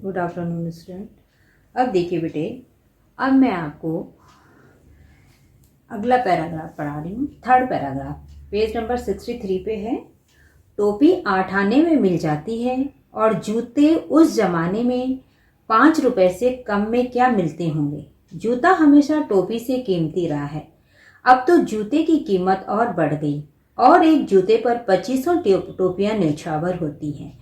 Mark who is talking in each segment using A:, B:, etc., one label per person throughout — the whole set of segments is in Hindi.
A: Good afternoon student. अब देखिए बेटे, अब मैं आपको अगला पैराग्राफ पढ़ा रही हूँ। थर्ड पैराग्राफ पेज नंबर 63 पे है। टोपी 8 आने में मिल जाती है और जूते उस जमाने में 5 रुपए से कम में क्या मिलते होंगे। जूता हमेशा टोपी से कीमती रहा है। अब तो जूते की कीमत और बढ़ गई और एक जूते पर 2500 टोपियां न्यौछावर होती हैं।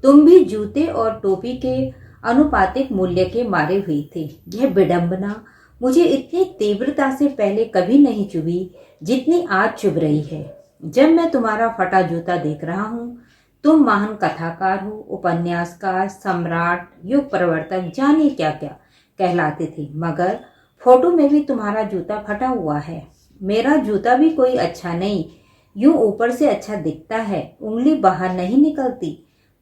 A: तुम भी जूते और टोपी के अनुपातिक मूल्य के मारे हुए थे। यह विडंबना मुझे इतनी तीव्रता से पहले कभी नहीं चुभी जितनी आज चुभ रही है। जब मैं तुम्हारा फटा जूता देख रहा हूँ। तुम महान कथाकार हो, उपन्यासकार, सम्राट, युग प्रवर्तक, जाने क्या क्या कहलाते थे, मगर फोटो में भी तुम्हारा जूता फटा हुआ है। मेरा जूता भी कोई अच्छा नहीं, यूं ऊपर से अच्छा दिखता है, उंगली बाहर नहीं निकलती,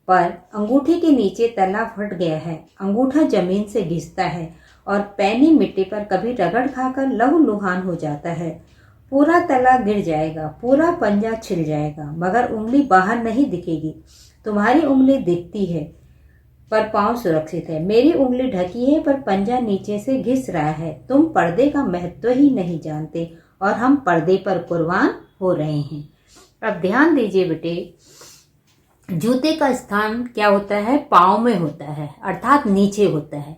A: पर अंगूठे के नीचे तला फट गया है। अंगूठा जमीन से घिसता है और पैनी मिट्टी पर कभी रगड़ खाकर लहूलुहान हो जाता है। पूरा तला गिर जाएगा, पूरा पंजा छिल जाएगा, मगर उंगली बाहर नहीं दिखेगी। तुम्हारी उंगली दिखती है पर पांव सुरक्षित है। मेरी उंगली ढकी है पर पंजा नीचे से घिस रहा है। तुम पर्दे का महत्व ही नहीं जानते और हम पर्दे पर कुर्बान हो रहे हैं। अब ध्यान दीजिए बेटे, जूते का स्थान क्या होता है? पांव में होता है, अर्थात नीचे होता है,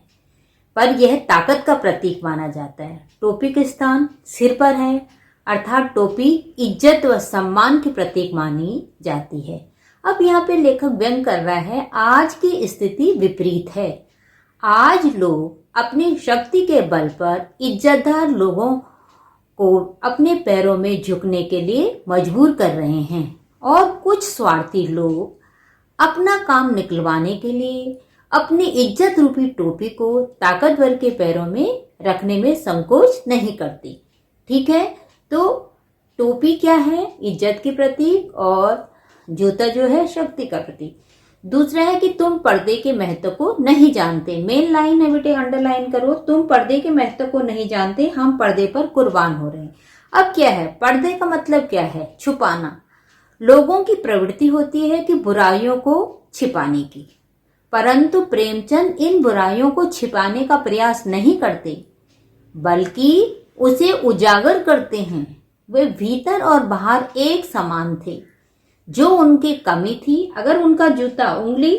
A: पर यह ताकत का प्रतीक माना जाता है। टोपी का स्थान सिर पर है, अर्थात टोपी इज्जत व सम्मान के प्रतीक मानी जाती है। अब यहाँ पे लेखक व्यंग कर रहा है, आज की स्थिति विपरीत है। आज लोग अपनी शक्ति के बल पर इज्जतदार लोगों को अपने पैरों में झुकने के लिए मजबूर कर रहे हैं और कुछ स्वार्थी लोग अपना काम निकलवाने के लिए अपनी इज्जत रूपी टोपी को ताकतवर के पैरों में रखने में संकोच नहीं करती। ठीक है, तो टोपी क्या है? इज्जत की प्रतीक, और जूता जो है शक्ति का प्रतीक। दूसरा है कि तुम पर्दे के महत्व को नहीं जानते। मेन लाइन है बेटे, अंडरलाइन करो। तुम पर्दे के महत्व को नहीं जानते, हम पर्दे पर कुर्बान हो रहे हैं। अब क्या है पर्दे का मतलब? क्या है? छुपाना। लोगों की प्रवृत्ति होती है कि बुराइयों को छिपाने की, परंतु प्रेमचंद इन बुराइयों को छिपाने का प्रयास नहीं करते, बल्कि उसे उजागर करते हैं। वे भीतर और बाहर एक समान थे। जो उनकी कमी थी, अगर उनका जूता उंगली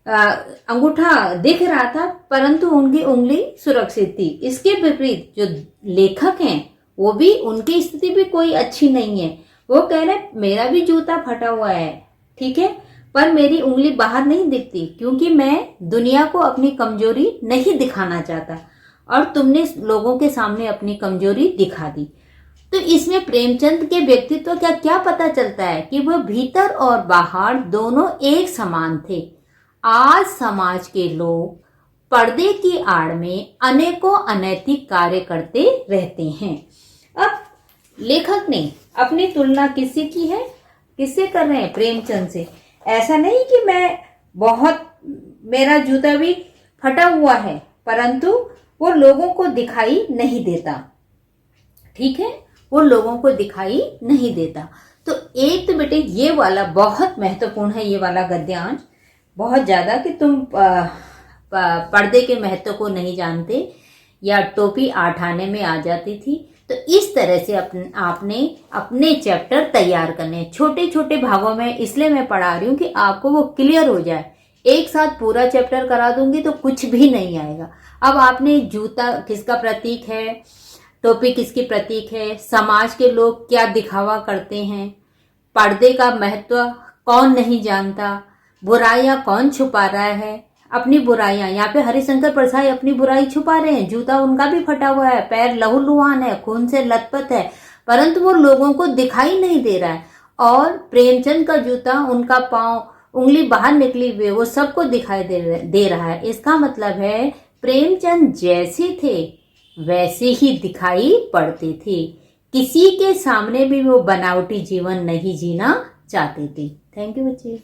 A: अंगूठा दिख रहा था परंतु उनकी उंगली सुरक्षित थी। इसके विपरीत जो लेखक हैं वो भी, उनकी स्थिति भी कोई अच्छी नहीं है। वो कह रहे मेरा भी जूता फटा हुआ है, ठीक है, पर मेरी उंगली बाहर नहीं दिखती क्योंकि मैं दुनिया को अपनी कमजोरी नहीं दिखाना चाहता और तुमने लोगों के सामने अपनी कमजोरी दिखा दी। तो इसमें प्रेमचंद के व्यक्तित्व का क्या पता चलता है कि वह भीतर और बाहर दोनों एक समान थे। आज समाज के लोग पर्दे की आड़ में अनेकों अनैतिक कार्य करते रहते हैं। अब लेखक ने अपनी तुलना किससे की है? किससे कर रहे हैं? प्रेमचंद से। ऐसा नहीं कि मेरा जूता भी फटा हुआ है, परंतु वो लोगों को दिखाई नहीं देता। ठीक है, वो लोगों को दिखाई नहीं देता। तो एक तो बेटे ये वाला बहुत महत्वपूर्ण है, ये वाला गद्यांश बहुत ज्यादा, कि तुम पर्दे के महत्व को नहीं जानते या टोपी 8 आने में आ जाती थी। तो इस तरह से आपने अपने चैप्टर तैयार करने, छोटे छोटे भागों में, इसलिए मैं पढ़ा रही हूँ कि आपको वो क्लियर हो जाए। एक साथ पूरा चैप्टर करा दूंगी तो कुछ भी नहीं आएगा। अब आपने जूता किसका प्रतीक है, टोपी किसकी प्रतीक है, समाज के लोग क्या दिखावा करते हैं, पर्दे का महत्व कौन नहीं जानता, बुराइयां कौन छुपा रहा है, अपनी बुराइयां, यहाँ पे हरिशंकर परसाई अपनी बुराई छुपा रहे हैं। जूता उनका भी फटा हुआ है, पैर लहूलुहान है, खून से लथपथ है, परंतु वो लोगों को दिखाई नहीं दे रहा है। और प्रेमचंद का जूता, उनका पांव, उंगली बाहर निकली हुई, वो सबको दिखाई दे रहा है। इसका मतलब है प्रेमचंद जैसे थे वैसे ही दिखाई पड़ते थे। किसी के सामने भी वो बनावटी जीवन नहीं जीना चाहते थे। थैंक यू बच्चे।